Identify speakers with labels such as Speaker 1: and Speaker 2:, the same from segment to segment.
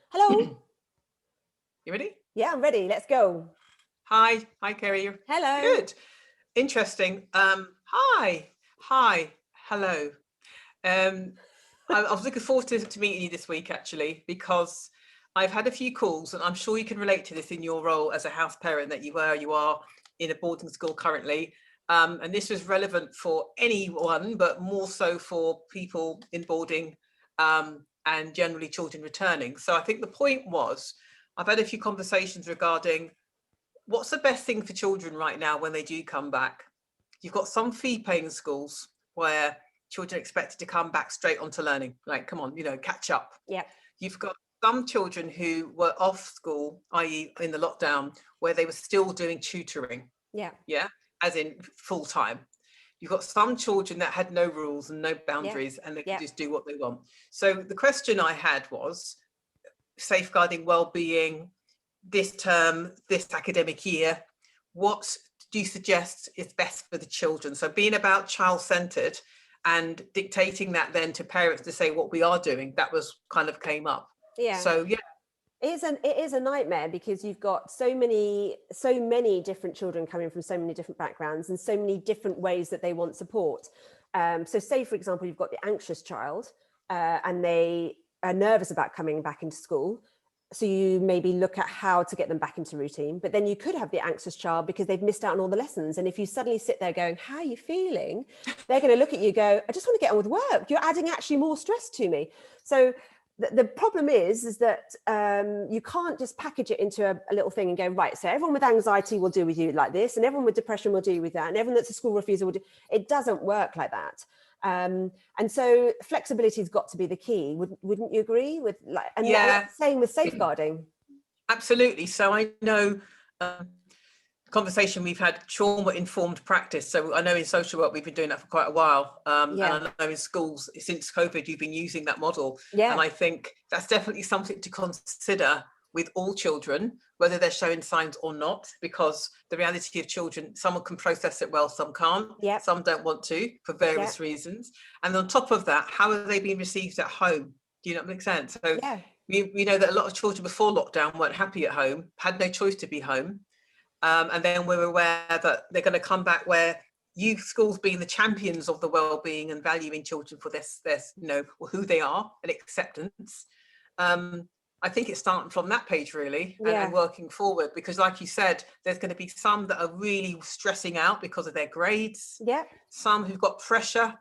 Speaker 1: Hello.
Speaker 2: You ready?
Speaker 1: Yeah, I'm ready. Let's go.
Speaker 2: Hi, Kerry.
Speaker 1: Hello.
Speaker 2: Good. Interesting. Hi, hello. Um, I was looking forward to meeting you this week actually, because I've had a few calls, and I'm sure you can relate to this in your role as a house parent that you are in a boarding school currently. And this was relevant for anyone, but more so for people in boarding, and generally children returning. So I think the point was, I've had a few conversations regarding what's the best thing for children right now when they do come back. You've got some fee paying schools where children are expected to come back straight onto learning, like, come on, catch up.
Speaker 1: Yeah.
Speaker 2: You've got some children who were off school, i.e. in the lockdown, where they were still doing tutoring,
Speaker 1: Yeah.
Speaker 2: yeah, as in full time. You've got some children that had no rules and no
Speaker 1: Yeah.
Speaker 2: boundaries, and they could
Speaker 1: Yeah.
Speaker 2: just do what they want. So the question I had was safeguarding well-being this term, this academic year. What do you suggest is best for the children? So being about child-centered and dictating that then to parents to say what we are doing, that was kind of came up.
Speaker 1: Yeah.
Speaker 2: So yeah.
Speaker 1: It is a nightmare because you've got so many different children coming from so many different backgrounds and so many different ways that they want support. So say, for example, you've got the anxious child, and they are nervous about coming back into school. So you maybe look at how to get them back into routine, but then you could have the anxious child because they've missed out on all the lessons. And if you suddenly sit there going, how are you feeling? They're going to look at you, go, I just want to get on with work. You're adding actually more stress to me. So the problem is that you can't just package it into a little thing and go, right, so everyone with anxiety will do with you like this, and everyone with depression will do with that, and everyone that's a school refuser will do. It doesn't work like that. And so flexibility has got to be the key. Wouldn't you agree with
Speaker 2: Yeah,
Speaker 1: same with safeguarding?
Speaker 2: absolutely. So I know conversation we've had, trauma informed practice. So I know in social work we've been doing that for quite a while, and I know in schools since COVID you've been using that model. And I think that's definitely something to consider with all children, whether they're showing signs or not, because the reality of children, some can process it well, some can't, some don't want to for various reasons. And on top of that, how are they being received at home? Do you know what makes sense? So we know that a lot of children before lockdown weren't happy at home, had no choice to be home. And then we're aware that they're going to come back where youth schools being the champions of the well-being and valuing children for their who they are and acceptance. I think it's starting from that page really, and working forward, because like you said, there's going to be some that are really stressing out because of their grades, some who've got pressure,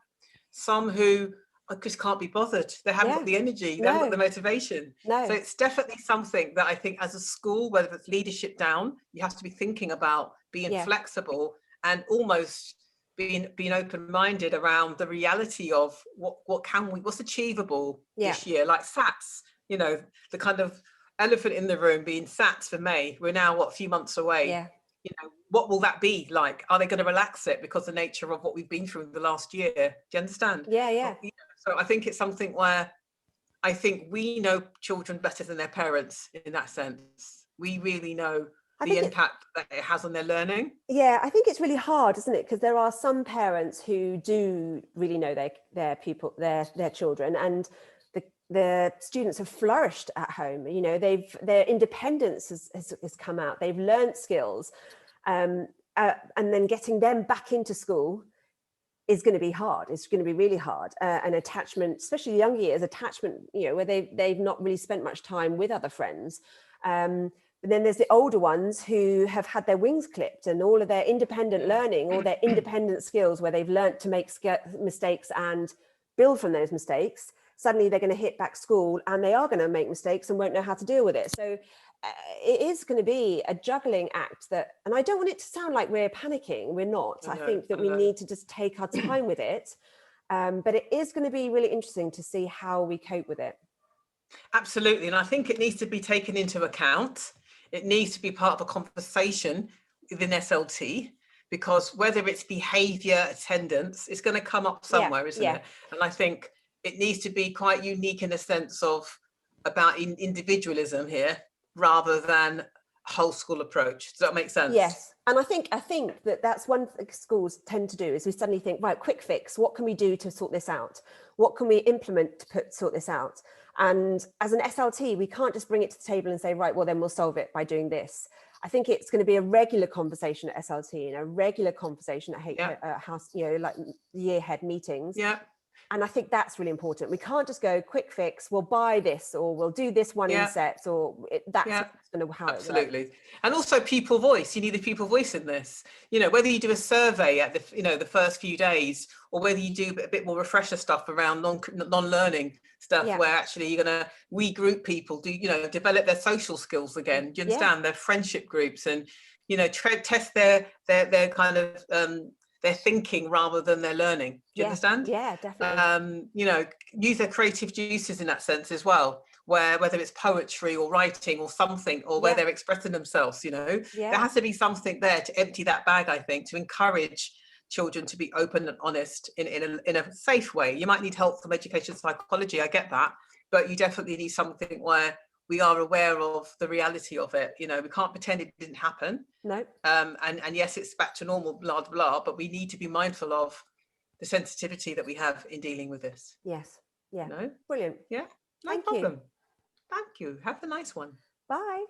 Speaker 2: some who I just can't be bothered. They haven't got the energy, they haven't got the motivation. So it's definitely something that I think as a school, whether it's leadership down, you have to be thinking about being flexible and almost being open-minded around the reality of what's achievable this year, like SATs, the kind of elephant in the room being SATs for May. We're now a few months away. What will that be like? Are they going to relax it because the nature of what we've been through the last year? Do you understand? So I think it's something where I think we know children better than their parents in that sense. We really know the impact that it has on their learning.
Speaker 1: I think it's really hard, isn't it? Because there are some parents who do really know their pupil, their children, and the students have flourished at home. Their independence has come out. They've learned skills, and then getting them back into school is going to be hard. It's going to be really hard. And attachment, especially younger years, attachment, where they've not really spent much time with other friends. But then there's the older ones who have had their wings clipped, and all of their independent learning, all their independent skills where they've learned to make mistakes and build from those mistakes. Suddenly they're going to hit back school and they are going to make mistakes and won't know how to deal with it. So it is going to be a juggling act and I don't want it to sound like we're panicking. We're not. I think that we need to just take our time with it. But it is going to be really interesting to see how we cope with it.
Speaker 2: Absolutely. And I think it needs to be taken into account. It needs to be part of a conversation within SLT, because whether it's behaviour, attendance, it's going to come up somewhere, isn't it? And I think it needs to be quite unique in the sense of about individualism here rather than a whole school approach. Does that make sense?
Speaker 1: Yes. And I think that's one thing schools tend to do is we suddenly think, right, quick fix, what can we do to sort this out? What can we implement to sort this out? And as an SLT, we can't just bring it to the table and say, right, well, then we'll solve it by doing this. I think it's going to be a regular conversation at SLT and a regular conversation at house, like year head meetings.
Speaker 2: Yeah.
Speaker 1: And I think that's really important. We can't just go quick fix, we'll buy this, or we'll do this one inset, or that's going to how
Speaker 2: absolutely.
Speaker 1: It works.
Speaker 2: And also people voice. You need a people voice in this. Whether you do a survey at the first few days, or whether you do a bit more refresher stuff around non-learning stuff, where actually you're going to regroup people, develop their social skills again. Do you understand? Their friendship groups, and test their kind of their thinking rather than their learning. Do you understand?
Speaker 1: Yeah, definitely.
Speaker 2: Use their creative juices in that sense as well, whether it's poetry or writing or something, or where they're expressing themselves, there has to be something there to empty that bag, I think, to encourage children to be open and honest in a safe way. You might need help from education psychology, I get that, but you definitely need something where we are aware of the reality of it. We can't pretend it didn't happen.
Speaker 1: No.
Speaker 2: And yes, it's back to normal, blah, blah, but we need to be mindful of the sensitivity that we have in dealing with this.
Speaker 1: Yes. Yeah.
Speaker 2: No?
Speaker 1: Brilliant.
Speaker 2: Yeah. No
Speaker 1: Thank
Speaker 2: problem.
Speaker 1: you.
Speaker 2: Thank you. Have a nice one.
Speaker 1: Bye.